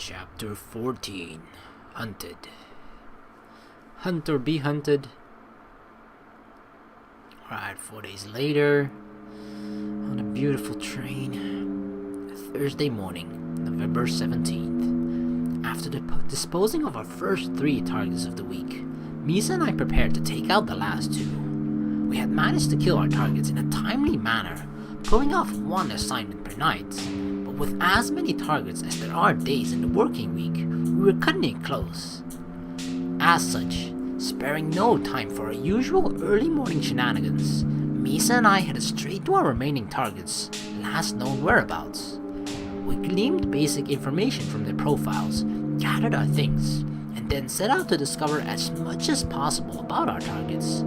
Chapter 14. Hunted. Hunt or be hunted. Alright, 4 days later, on a beautiful train, Thursday morning, November 17th. After disposing of our first 3 targets of the week, Misa and I prepared to take out the last 2. We had managed to kill our targets in a timely manner, pulling off 1 assignment per night, but with as many targets as there are days in the working week, we were cutting it close. As such, sparing no time for our usual early morning shenanigans, Misa and I headed straight to our remaining targets' last known whereabouts. We gleaned basic information from their profiles, gathered our things, and then set out to discover as much as possible about our targets.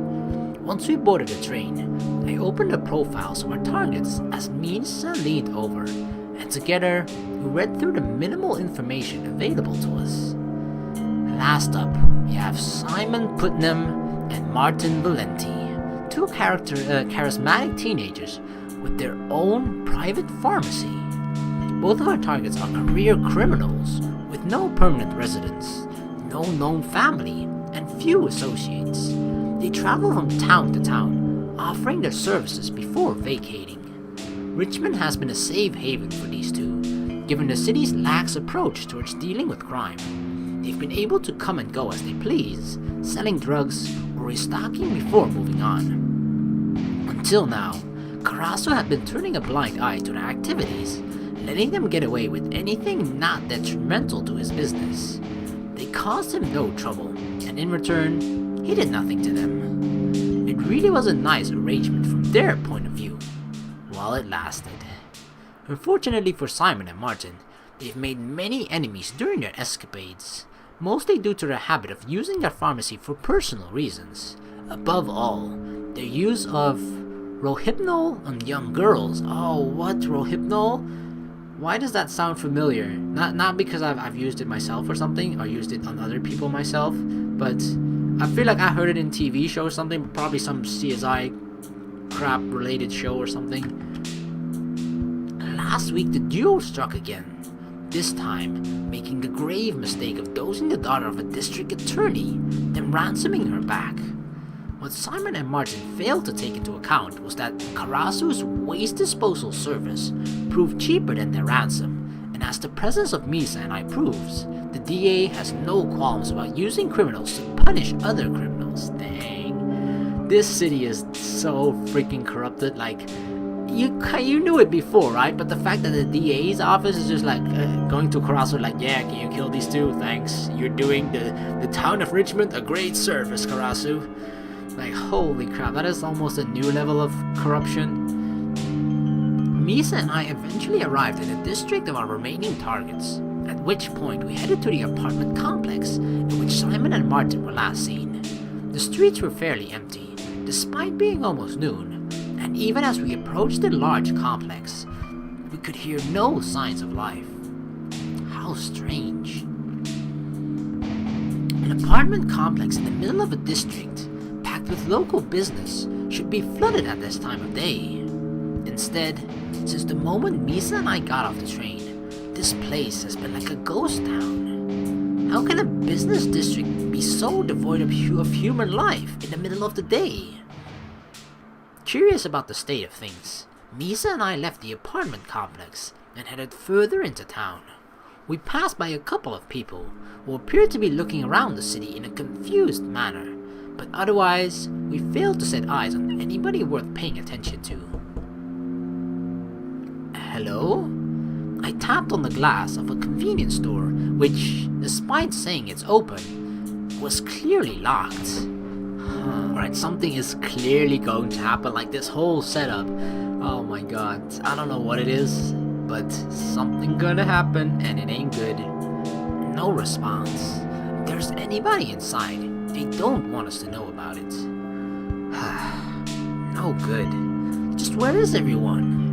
Once we boarded the train, I opened the profiles of our targets as Misa leaned over, and together we read through the minimal information available to us. Last up, we have Simon Putnam and Martin Valenti, 2 charismatic teenagers with their own private pharmacy. Both of our targets are career criminals with no permanent residence, no known family, and few associates. They travel from town to town, offering their services before vacating. Richmond has been a safe haven for these 2, given the city's lax approach towards dealing with crime. They've been able to come and go as they please, selling drugs or restocking before moving on. Until now, Carasso had been turning a blind eye to their activities, letting them get away with anything not detrimental to his business. They caused him no trouble, and in return, he did nothing to them. It really was a nice arrangement from their point of view, while it lasted. Unfortunately for Simon and Martin, they've made many enemies during their escapades, mostly due to their habit of using their pharmacy for personal reasons. Above all, their use of Rohypnol on young girls. Oh, what? Rohypnol? Why does that sound familiar? Not because I've used it myself or something, or used it on other people myself, but I feel like I heard it in TV show or something, probably some CSI crap related show or something. Last week the duo struck again, this time making the grave mistake of dosing the daughter of a district attorney, then ransoming her back. What Simon and Martin failed to take into account was that Carasso's waste disposal service proved cheaper than their ransom, and as the presence of Misa and I proves, the DA has no qualms about using criminals to punish other criminals. Dang. This city is so freaking corrupted. Like, you knew it before, right? But the fact that the DA's office is just like going to Carasso like, yeah, can you kill these 2? Thanks. You're doing the town of Richmond a great service, Carasso. Like, holy crap, that is almost a new level of corruption. Misa and I eventually arrived in the district of our remaining targets, at which point we headed to the apartment complex in which Simon and Martin were last seen. The streets were fairly empty, despite being almost noon, and even as we approached the large complex, we could hear no signs of life. How strange. An apartment complex in the middle of a district with local business should be flooded at this time of day. Instead, since the moment Misa and I got off the train, this place has been like a ghost town. How can a business district be so devoid of human life in the middle of the day? Curious about the state of things, Misa and I left the apartment complex and headed further into town. We passed by a couple of people who appeared to be looking around the city in a confused manner, but otherwise, we failed to set eyes on anybody worth paying attention to. Hello? I tapped on the glass of a convenience store, which, despite saying it's open, was clearly locked. Alright, something is clearly going to happen, like this whole setup. Oh my god, I don't know what it is, but something gonna happen, and it ain't good. No response. If there's anybody inside, they don't want us to know about it. No good. Just where is everyone?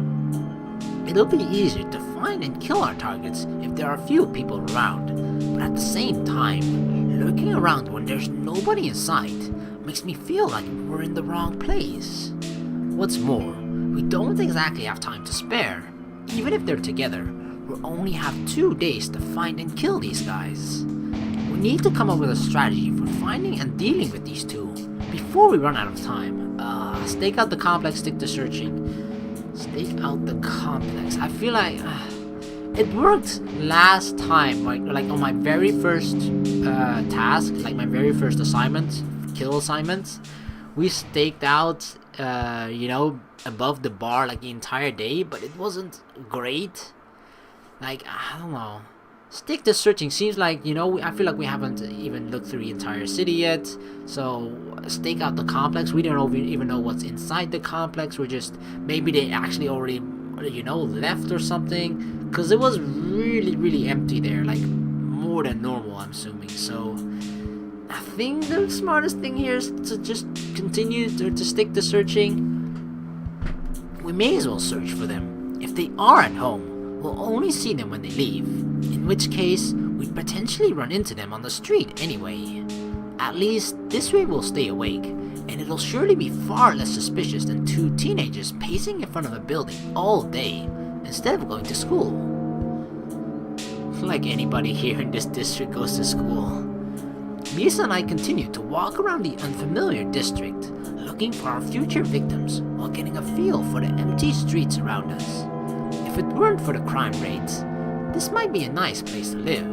It'll be easier to find and kill our targets if there are few people around, but at the same time, lurking around when there's nobody in sight makes me feel like we're in the wrong place. What's more, we don't exactly have time to spare. Even if they're together, we're we'll only have 2 days to find and kill these guys. We need to come up with a strategy for finding and dealing with these two before we run out of time. Stake out the complex, stick to searching. Stake out the complex. I feel like it worked last time, like on my very first task, like my very first assignment, kill assignment. We staked out, above the bar like the entire day, but it wasn't great. Like, I don't know. Stick to searching seems like, I feel like we haven't even looked through the entire city yet. So, stake out the complex. We don't even know what's inside the complex. We're just, maybe they actually already, left or something. Because it was really, really empty there. Like, more than normal, I'm assuming. So, I think the smartest thing here is to just continue to stick to searching. We may as well search for them. If they are at home, we'll only see them when they leave, in which case we'd potentially run into them on the street anyway. At least this way we'll stay awake, and it'll surely be far less suspicious than 2 teenagers pacing in front of a building all day instead of going to school. Like anybody here in this district goes to school. Misa and I continue to walk around the unfamiliar district, looking for our future victims while getting a feel for the empty streets around us. If it weren't for the crime rates, this might be a nice place to live.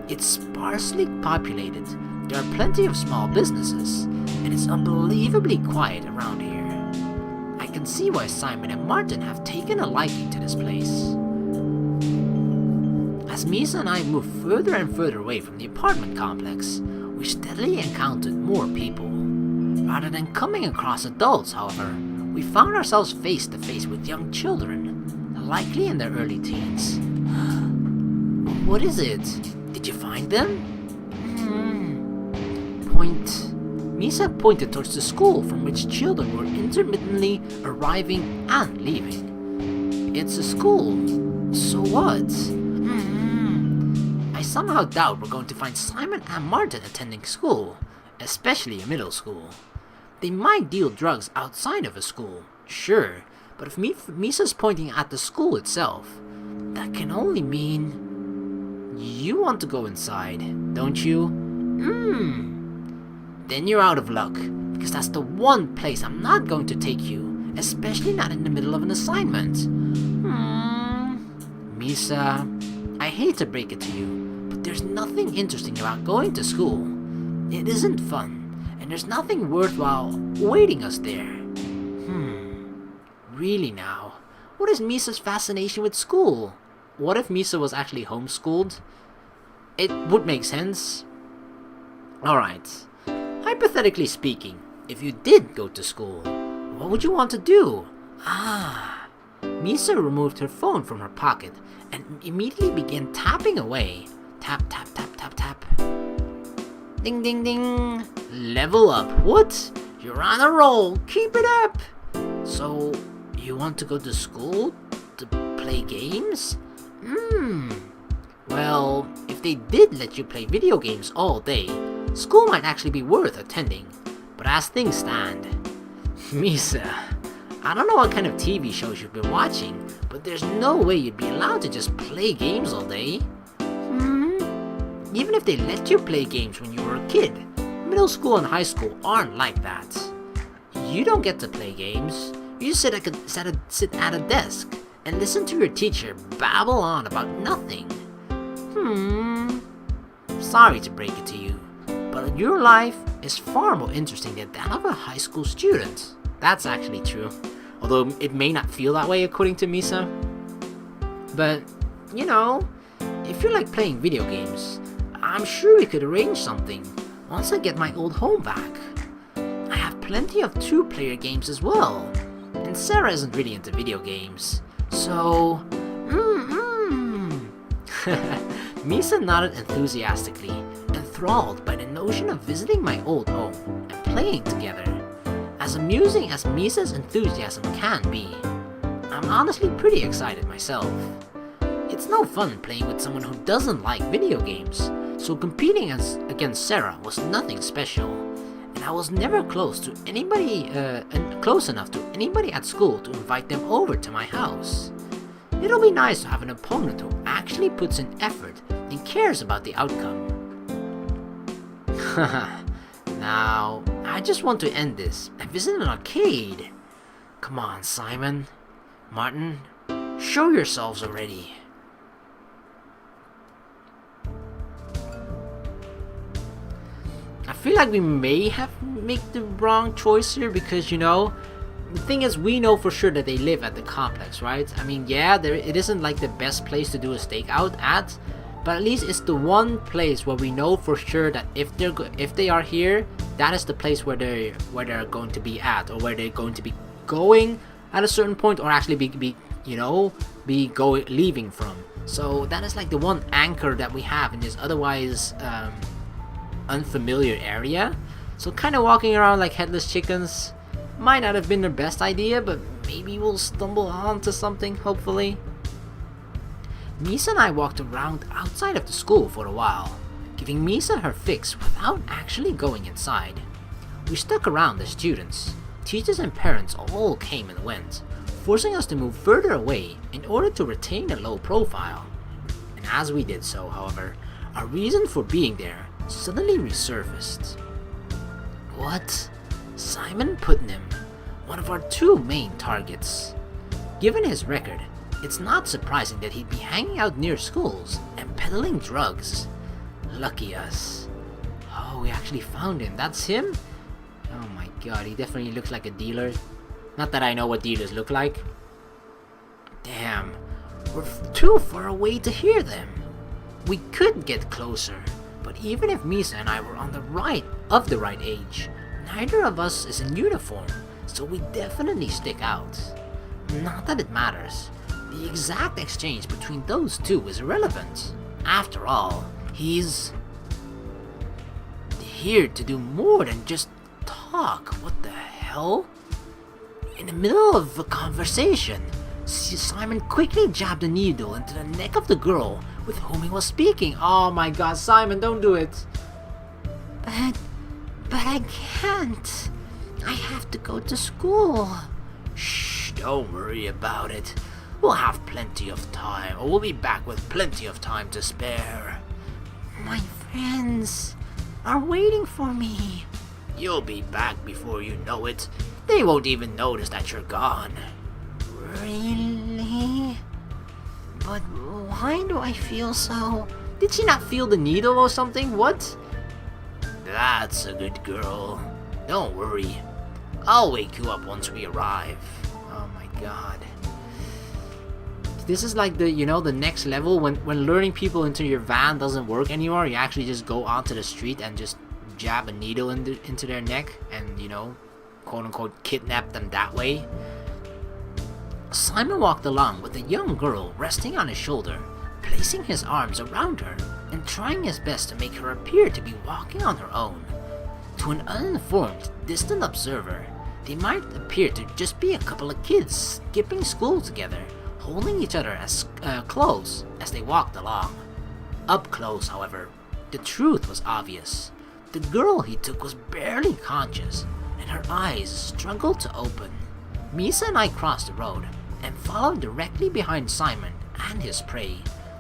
It's sparsely populated, there are plenty of small businesses, and it's unbelievably quiet around here. I can see why Simon and Martin have taken a liking to this place. As Misa and I move further and further away from the apartment complex, we steadily encountered more people. Rather than coming across adults, however, we found ourselves face to face with young children, likely in their early teens. What is it? Did you find them? Misa pointed towards the school from which children were intermittently arriving and leaving. It's a school. So what? I somehow doubt we're going to find Simon and Martin attending school, especially a middle school. They might deal drugs outside of a school, sure, but if Misa's pointing at the school itself, that can only mean you want to go inside, don't you? Then you're out of luck, because that's the one place I'm not going to take you, especially not in the middle of an assignment. Misa, I hate to break it to you, but there's nothing interesting about going to school. It isn't fun, and there's nothing worthwhile waiting us there. Really now? What is Misa's fascination with school? What if Misa was actually homeschooled? It would make sense. Alright. Hypothetically speaking, if you did go to school, what would you want to do? Misa removed her phone from her pocket and immediately began tapping away. Tap, tap, tap, tap, tap. Ding, ding, ding. Level up. What? You're on a roll. Keep it up. So, you want to go to school to play games? Well, if they did let you play video games all day, school might actually be worth attending. But as things stand, Misa, I don't know what kind of TV shows you've been watching, but there's no way you'd be allowed to just play games all day. Even if they let you play games when you were a kid, middle school and high school aren't like that. You don't get to play games. You just sit at a desk and listen to your teacher babble on about nothing. Sorry to break it to you, but your life is far more interesting than that of a high school student. That's actually true, although it may not feel that way according to Misa. But, if you like playing video games, I'm sure we could arrange something once I get my old home back. I have plenty of 2-player games as well, and Sara isn't really into video games, so... Misa nodded enthusiastically, enthralled by the notion of visiting my old home and playing together. As amusing as Misa's enthusiasm can be, I'm honestly pretty excited myself. It's no fun playing with someone who doesn't like video games, so competing against Sara was nothing special, and I was never close enough to anybody at school to invite them over to my house. It'll be nice to have an opponent who actually puts in effort and cares about the outcome. Now, I just want to end this and visit an arcade. Come on, Simon, Martin, show yourselves already. I feel like we may have made the wrong choice here because, the thing is, we know for sure that they live at the complex, right? I mean, yeah, it isn't like the best place to do a stakeout at, but at least it's the one place where we know for sure that if they are here, that is the place where they're going to be at, or where they're going to be going at a certain point, or actually leaving from. So that is like the one anchor that we have in this otherwise unfamiliar area. So kind of walking around like headless chickens might not have been the best idea, but maybe we'll stumble onto something, hopefully. Misa and I walked around outside of the school for a while, giving Misa her fix without actually going inside. We stuck around as students. Teachers and parents all came and went, forcing us to move further away in order to retain a low profile. And as we did so, however, our reason for being there suddenly resurfaced. What? Simon Putnam, one of our two main targets. Given his record, it's not surprising that he'd be hanging out near schools and peddling drugs. Lucky us. Oh, we actually found him. That's him? Oh my god, he definitely looks like a dealer. Not that I know what dealers look like. Damn, we're too far away to hear them. We could get closer, but even if Misa and I were of the right age, neither of us is in uniform, so we definitely stick out. Not that it matters. The exact exchange between those two is irrelevant. After all, he's here to do more than just talk. What the hell? In the middle of a conversation, Simon quickly jabbed a needle into the neck of the girl with whom he was speaking. Oh my god, Simon, don't do it. But I can't. I have to go to school. Shh, don't worry about it. We'll have plenty of time, or we'll be back with plenty of time to spare. My friends are waiting for me. You'll be back before you know it. They won't even notice that you're gone. Really? But why do I feel so... Did she not feel the needle or something? What? That's a good girl. Don't worry. I'll wake you up once we arrive. Oh my god. This is like the next level when luring people into your van doesn't work anymore. You actually just go onto the street and just jab a needle into their neck and, quote unquote kidnap them that way. Simon walked along with a young girl resting on his shoulder, placing his arms around her and trying his best to make her appear to be walking on her own. To an uninformed, distant observer, they might appear to just be a couple of kids skipping school together, holding each other as close as they walked along. Up close, however, the truth was obvious. The girl he took was barely conscious, and her eyes struggled to open. Misa and I crossed the road and followed directly behind Simon and his prey,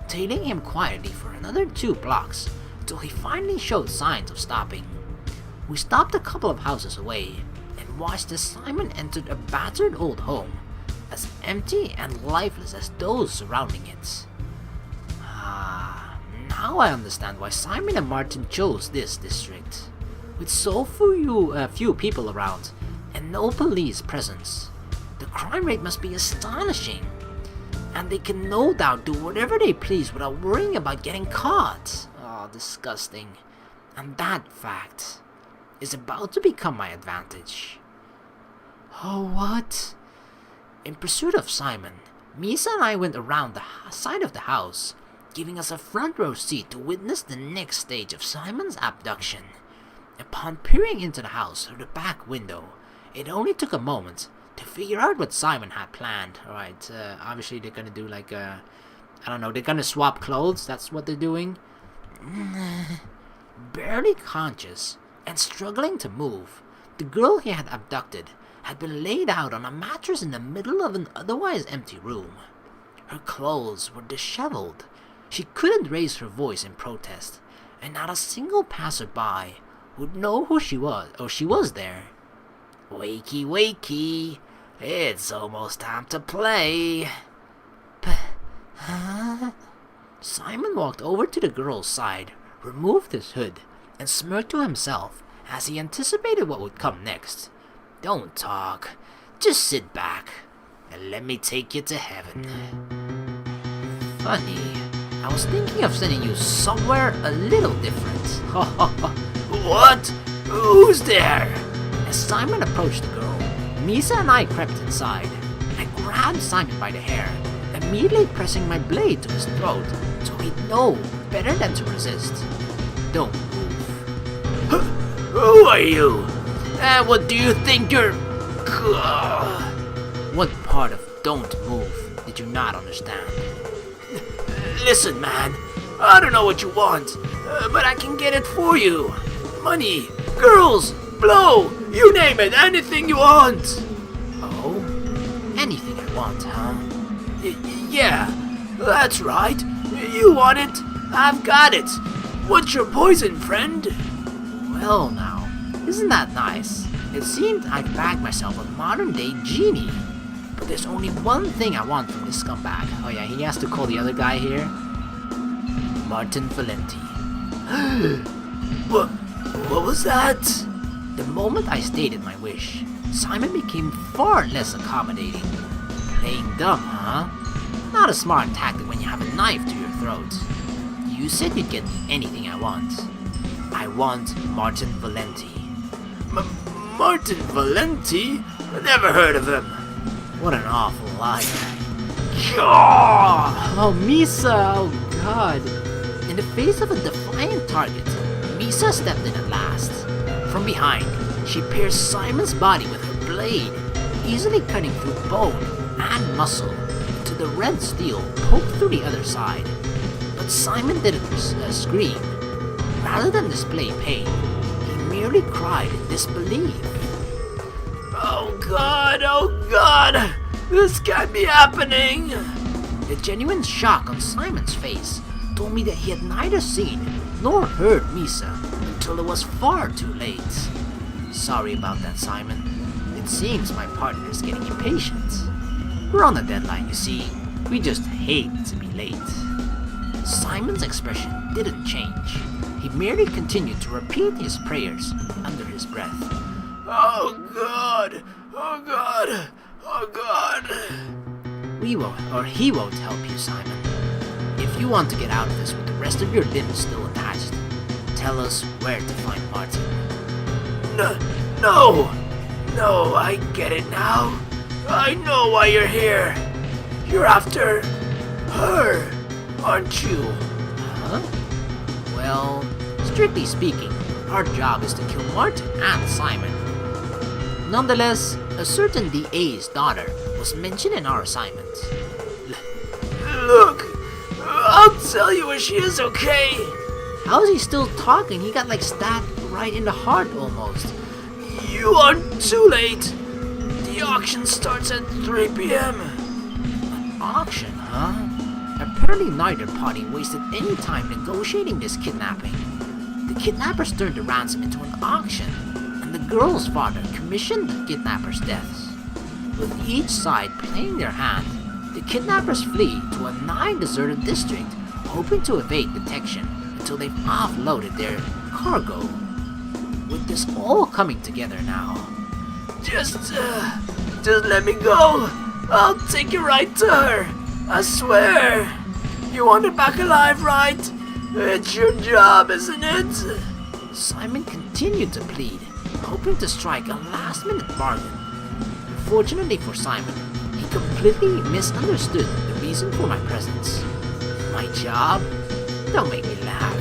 tailing him quietly for another 2 blocks until he finally showed signs of stopping. We stopped a couple of houses away and watched as Simon entered a battered old home, as empty and lifeless as those surrounding it. Now I understand why Simon and Martin chose this district. With so few people around and no police presence, the crime rate must be astonishing, and they can no doubt do whatever they please without worrying about getting caught. Oh, disgusting. And that fact is about to become my advantage. Oh, what? In pursuit of Simon, Misa and I went around the side of the house, giving us a front row seat to witness the next stage of Simon's abduction. Upon peering into the house through the back window, it only took a moment to figure out what Simon had planned. Alright, obviously they're gonna do like I don't know, they're gonna swap clothes, that's what they're doing. Barely conscious and struggling to move, the girl he had abducted had been laid out on a mattress in the middle of an otherwise empty room. Her clothes were disheveled. She couldn't raise her voice in protest, and not a single passerby would know who she was or she was there. "Wakey, wakey, it's almost time to play." Huh? Simon walked over to the girl's side, removed his hood, and smirked to himself as he anticipated what would come next. "Don't talk, just sit back, and let me take you to heaven." "Funny, I was thinking of sending you somewhere a little different." "What? Who's there?" As Simon approached the girl, Misa and I crept inside. I grabbed Simon by the hair, immediately pressing my blade to his throat so he'd know better than to resist. "Don't move." "Who are you? And what do you think you're..." What part of "don't move" did you not understand? "Listen, man, I don't know what you want, but I can get it for you. Money, girls, blow, you name it, anything you want." "Oh? Anything I want, huh?" Yeah, that's right. You want it, I've got it. What's your poison, friend?" "Well now, isn't that nice? It seemed I'd bagged myself a modern-day genie. But there's only one thing I want from this scumbag." Oh yeah, he has to call the other guy here. "Martin Valenti." What was that?" The moment I stated my wish, Simon became far less accommodating. "Playing dumb, huh? Not a smart tactic when you have a knife to your throat. You said you'd get anything I want. I want Martin Valenti." Martin Valenti? Never heard of him." "What an awful liar." "Oh, Misa, oh god." In the face of a defiant target, Misa stepped in at last. From behind, she pierced Simon's body with her blade, easily cutting through bone and muscle until the red steel poked through the other side. But Simon didn't scream. Rather than display pain, he merely cried in disbelief. Oh God, this can't be happening." The genuine shock on Simon's face told me that he had neither seen nor heard Misa until it was far too late. "Sorry about that, Simon. It seems my partner is getting impatient. We're on a deadline, you see. We just hate to be late." Simon's expression didn't change. He merely continued to repeat his prayers under his breath. "Oh God! Oh God! Oh God!" He won't help you, Simon. If you want to get out of this with the rest of your limbs still attached, tell us where to find Martin. No, I get it now. I know why you're here. You're after her, aren't you? Huh? Well, strictly speaking, our job is to kill Martin and Simon. Nonetheless, a certain DA's daughter was mentioned in our assignment. Look, I'll tell you where she is, okay? How is he still talking? He got stabbed right in the heart almost. You are too late. The auction starts at 3 p.m. An auction, huh? Apparently neither party wasted any time negotiating this kidnapping. The kidnappers turned the ransom into an auction, and the girl's father commissioned the kidnappers' deaths. With each side playing their hand, the kidnappers flee to a nigh-deserted district, hoping to evade detection until they've offloaded their cargo. With this all coming together now, just let me go. I'll take you right to her. I swear. You want her back alive, right? It's your job, isn't it? Simon continued to plead, hoping to strike a last-minute bargain. Unfortunately for Simon, he completely misunderstood the reason for my presence. My job? Don't make me laugh.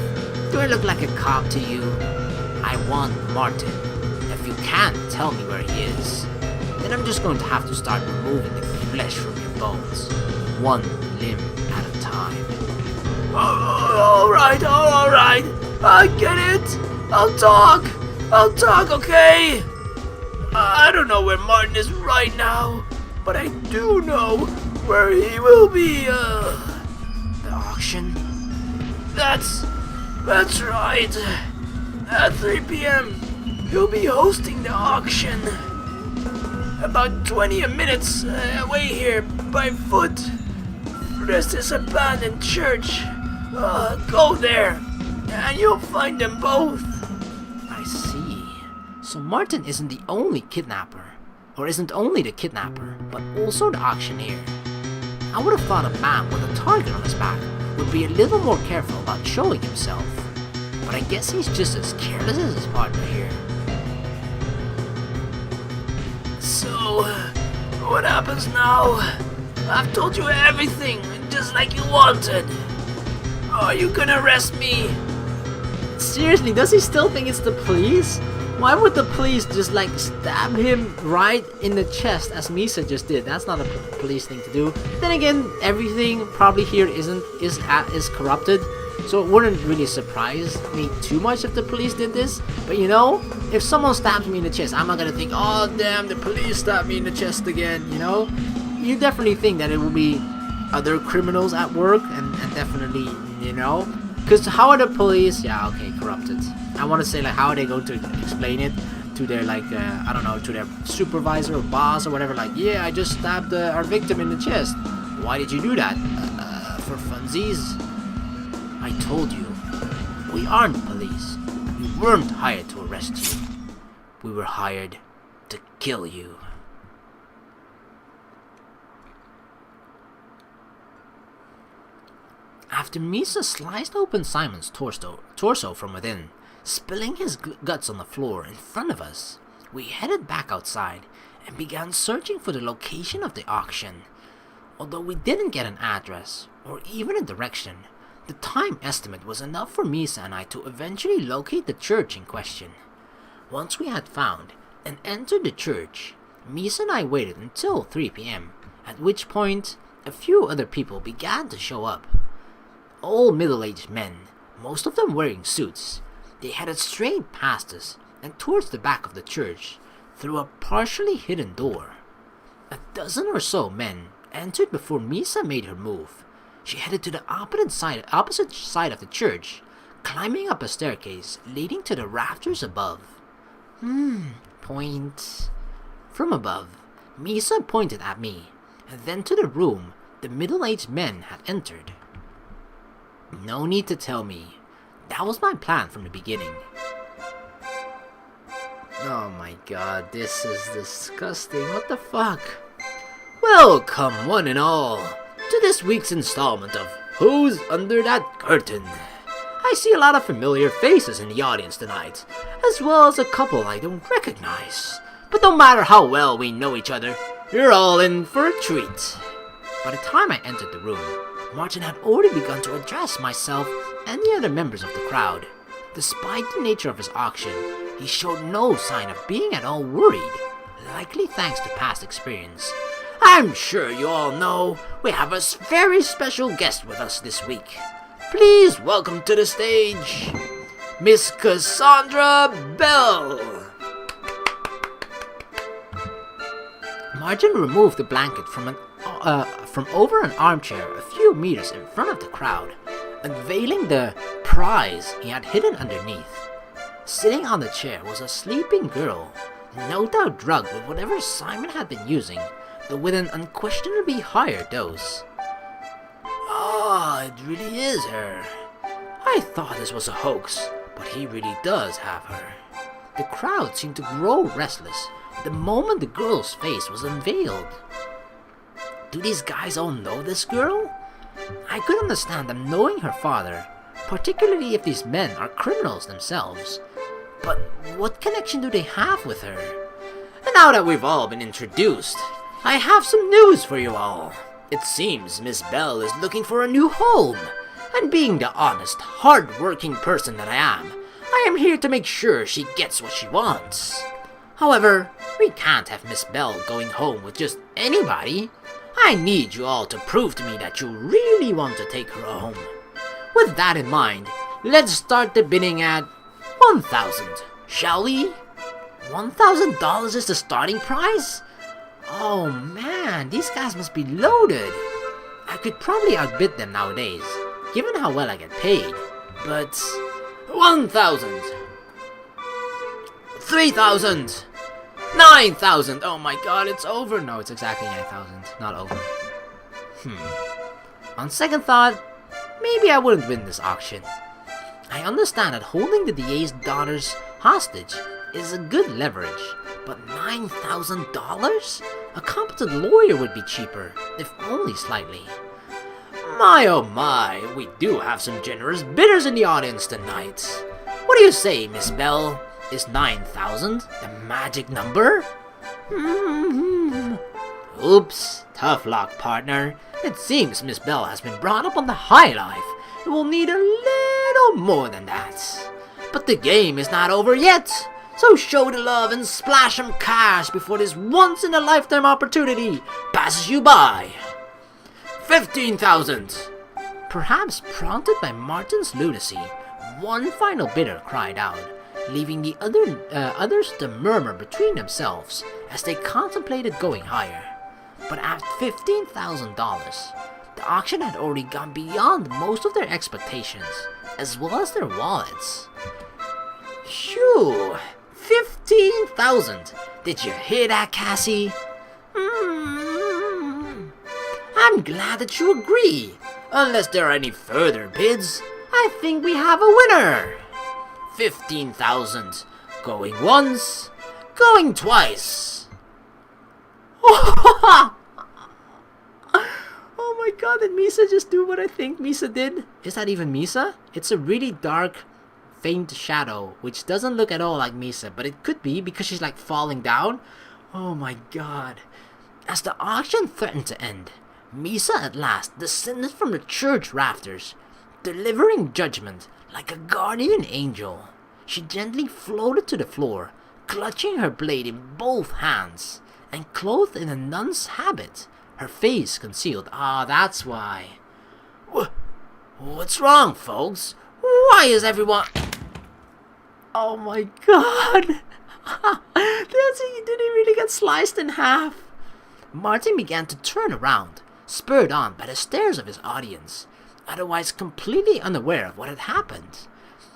Do I look like a cop to you? I want Martin. If you can't tell me where he is, then I'm just going to have to start removing the flesh from your bones, one limb at a time. All right. I get it. I'll talk, okay? I don't know where Martin is right now, but I do know where he will be, the auction? That's right. At 3 p.m., he'll be hosting the auction. About 20 minutes away here by foot. There's this abandoned church. Go there, and you'll find them both. I see. So Martin isn't the only kidnapper. Or isn't only the kidnapper, but also the auctioneer. I would have thought a man with a target on his back would be a little more careful about showing himself. But I guess he's just as careless as his partner here. So, what happens now? I've told you everything, just like you wanted. Are you gonna arrest me? Seriously, does he still think it's the police? Why would the police just like stab him right in the chest as Misa just did? That's not a police thing to do. Then again, everything probably here is corrupted, so it wouldn't really surprise me too much if the police did this. But you know, if someone stabs me in the chest, I'm not gonna think, oh damn, the police stabbed me in the chest again. You know, you definitely think that it will be other criminals at work, and definitely, you know, because how are the police? Yeah, okay, corrupted. I want to say, like, how are they going to explain it to their, like, I don't know, to their supervisor or boss or whatever, like, yeah, I just stabbed our victim in the chest. Why did you do that? For funsies? I told you, we aren't police. We weren't hired to arrest you. We were hired to kill you. After Misa sliced open Simon's torso from within, spilling his guts on the floor in front of us, we headed back outside and began searching for the location of the auction. Although we didn't get an address or even a direction, the time estimate was enough for Misa and I to eventually locate the church in question. Once we had found and entered the church, Misa and I waited until 3 p.m., at which point a few other people began to show up. All middle-aged men, most of them wearing suits. They headed straight past us and towards the back of the church through a partially hidden door. A dozen or so men entered before Misa made her move. She headed to the opposite side of the church, climbing up a staircase leading to the rafters above. Point. From above, Misa pointed at me, and then to the room the middle-aged men had entered. No need to tell me. That was my plan from the beginning. Oh my god, this is disgusting. What the fuck? Welcome, one and all, to this week's installment of Who's Under That Curtain? I see a lot of familiar faces in the audience tonight, as well as a couple I don't recognize. But no matter how well we know each other, you're all in for a treat. By the time I entered the room, Martin had already begun to address myself and the other members of the crowd. Despite the nature of his auction, he showed no sign of being at all worried, likely thanks to past experience. I'm sure you all know we have a very special guest with us this week. Please welcome to the stage, Miss Cassandra Bell. Martin removed the blanket from over an armchair a few meters in front of the crowd, unveiling the prize he had hidden underneath. Sitting on the chair was a sleeping girl, no doubt drugged with whatever Simon had been using, though with an unquestionably higher dose. Ah, it really is her. I thought this was a hoax, but he really does have her. The crowd seemed to grow restless the moment the girl's face was unveiled. Do these guys all know this girl? I could understand them knowing her father, particularly if these men are criminals themselves. But what connection do they have with her? And now that we've all been introduced, I have some news for you all. It seems Miss Bell is looking for a new home, and being the honest, hard-working person that I am here to make sure she gets what she wants. However, we can't have Miss Bell going home with just anybody. I need you all to prove to me that you really want to take her home. With that in mind, let's start the bidding at $1,000, shall we? $1,000 is the starting price? Oh man, these guys must be loaded. I could probably outbid them nowadays, given how well I get paid. But 1,000, 3,000, 9,000. Oh my god, it's over. No, it's exactly 9,000, not over. On second thought, maybe I wouldn't win this auction. I understand that holding the DA's daughters hostage is a good leverage, but $9,000? A competent lawyer would be cheaper, if only slightly. My oh my, we do have some generous bidders in the audience tonight. What do you say, Miss Bell? Is 9,000 the magic number? Oops, tough luck, partner. It seems Miss Bell has been brought up on the high life. It will need a little more than that. But the game is not over yet. So show the love and splash some cash before this once-in-a-lifetime opportunity passes you by. 15,000. Perhaps prompted by Martin's lunacy, one final bidder cried out, leaving the others to murmur between themselves as they contemplated going higher. But at $15,000, the auction had already gone beyond most of their expectations, as well as their wallets. Phew! 15,000! Did you hear that, Cassie? I'm glad that you agree. Unless there are any further bids, I think we have a winner. 15,000. Going once, going twice. Oh my god, did Misa just do what I think Misa did? Is that even Misa? It's a really dark, faint shadow, which doesn't look at all like Misa, but it could be because she's like falling down. Oh my god. As the auction threatened to end, Misa at last descended from the church rafters, delivering judgment like a guardian angel. She gently floated to the floor, clutching her blade in both hands, and clothed in a nun's habit, her face concealed. Ah, that's why. What's wrong, folks? Why is everyone... Oh my god! That's it, did he really get sliced in half? Martin began to turn around, spurred on by the stares of his audience, otherwise completely unaware of what had happened.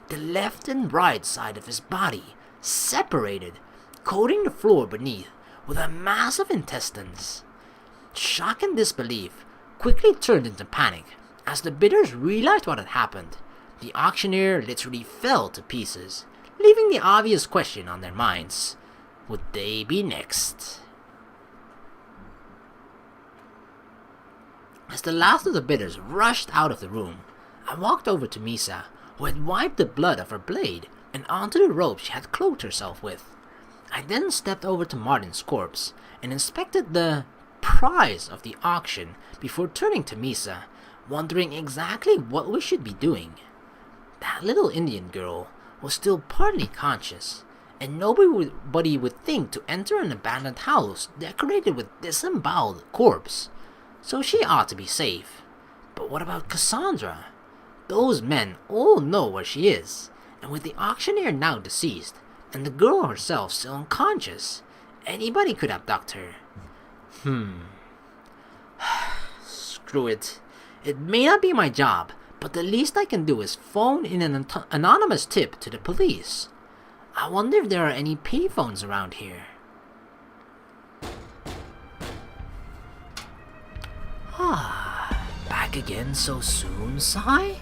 The left and right side of his body separated, coating the floor beneath with a mass of intestines. Shock and disbelief quickly turned into panic as the bidders realized what had happened. The auctioneer literally fell to pieces, leaving the obvious question on their minds. Would they be next? As the last of the bidders rushed out of the room, I walked over to Misa, who had wiped the blood off her blade and onto the rope she had cloaked herself with. I then stepped over to Martin's corpse and inspected the prize of the auction before turning to Misa, wondering exactly what we should be doing. That little Indian girl was still partly conscious, and nobody would think to enter an abandoned house decorated with disemboweled corpse, so she ought to be safe. But what about Cassandra? Those men all know where she is, and with the auctioneer now deceased, and the girl herself still unconscious, anybody could abduct her. Screw it. It may not be my job, but the least I can do is phone in an anonymous tip to the police. I wonder if there are any payphones around here. Back again so soon, Sai?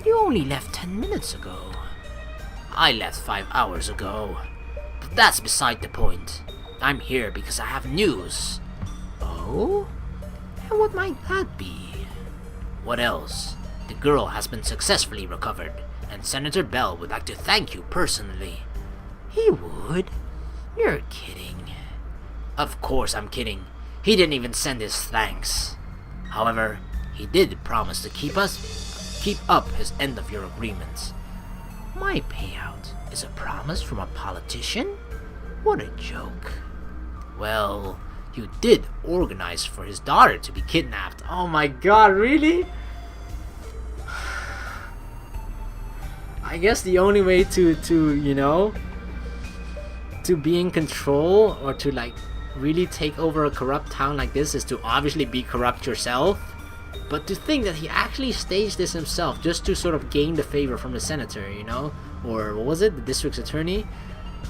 You only left 10 minutes ago. I left 5 hours ago. But that's beside the point. I'm here because I have news. Oh? And what might that be? What else? The girl has been successfully recovered, and Senator Bell would like to thank you personally. He would? You're kidding. Of course I'm kidding. He didn't even send his thanks. However, he did promise to keep up his end of your agreements. My payout is a promise from a politician? What a joke. Well, you did organize for his daughter to be kidnapped. Oh my god, really? I guess the only way to be in control, or to really take over a corrupt town like this is to obviously be corrupt yourself. But to think that he actually staged this himself just to sort of gain the favor from the senator, you know? Or what was it? The district's attorney?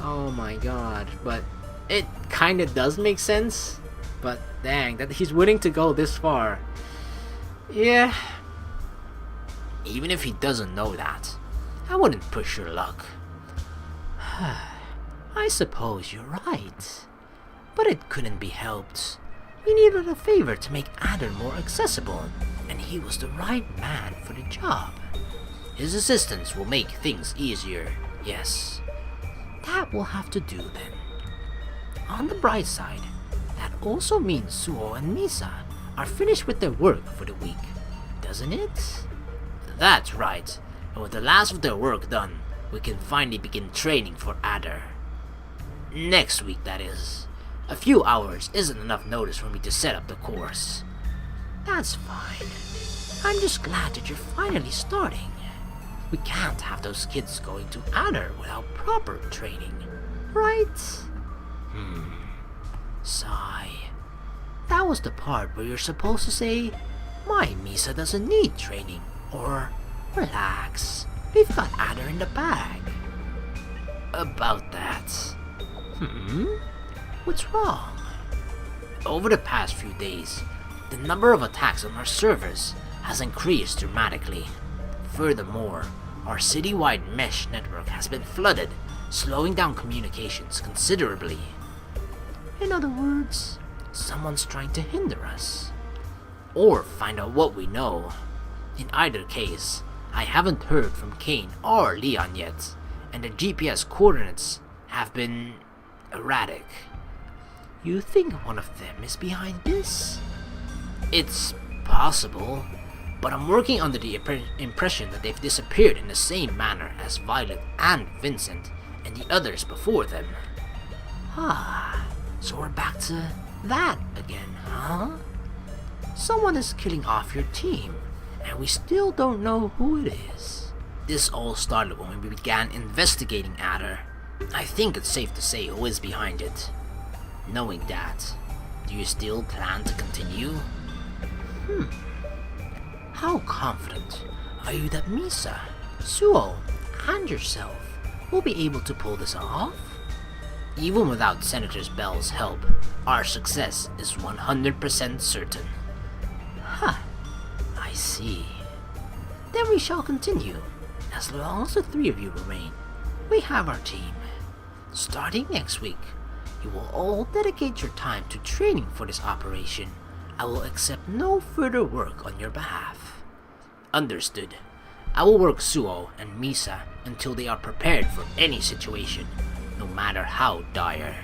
Oh my god. But it kinda does make sense. But dang, that he's willing to go this far. Yeah. Even if he doesn't know that, I wouldn't push your luck. I suppose you're right. But it couldn't be helped. We needed a favor to make Adder more accessible, and he was the right man for the job. His assistance will make things easier, yes. That will have to do then. On the bright side, that also means Suoh and Misa are finished with their work for the week, doesn't it? That's right, and with the last of their work done, we can finally begin training for Adder. Next week, that is. A few hours isn't enough notice for me to set up the course. That's fine. I'm just glad that you're finally starting. We can't have those kids going to Adder without proper training, right? Sigh. That was the part where you're supposed to say, my Misa doesn't need training, or relax, we've got Adder in the bag. About that. What's wrong? Over the past few days, the number of attacks on our servers has increased dramatically. Furthermore, our citywide mesh network has been flooded, slowing down communications considerably. In other words, someone's trying to hinder us. Or find out what we know. In either case, I haven't heard from Kane or Leon yet, and the GPS coordinates have been erratic. You think one of them is behind this? It's possible, but I'm working under the impression that they've disappeared in the same manner as Violet and Vincent and the others before them. So we're back to that again, huh? Someone is killing off your team, and we still don't know who it is. This all started when we began investigating Adder. I think it's safe to say who is behind it. Knowing that, do you still plan to continue? How confident are you that Misa, Suoh, and yourself will be able to pull this off? Even without Senator Bell's help, our success is 100% certain. I see. Then we shall continue. As long as the three of you remain, we have our team. Starting next week, you will all dedicate your time to training for this operation. I will accept no further work on your behalf. Understood. I will work Suoh and Misa until they are prepared for any situation, no matter how dire.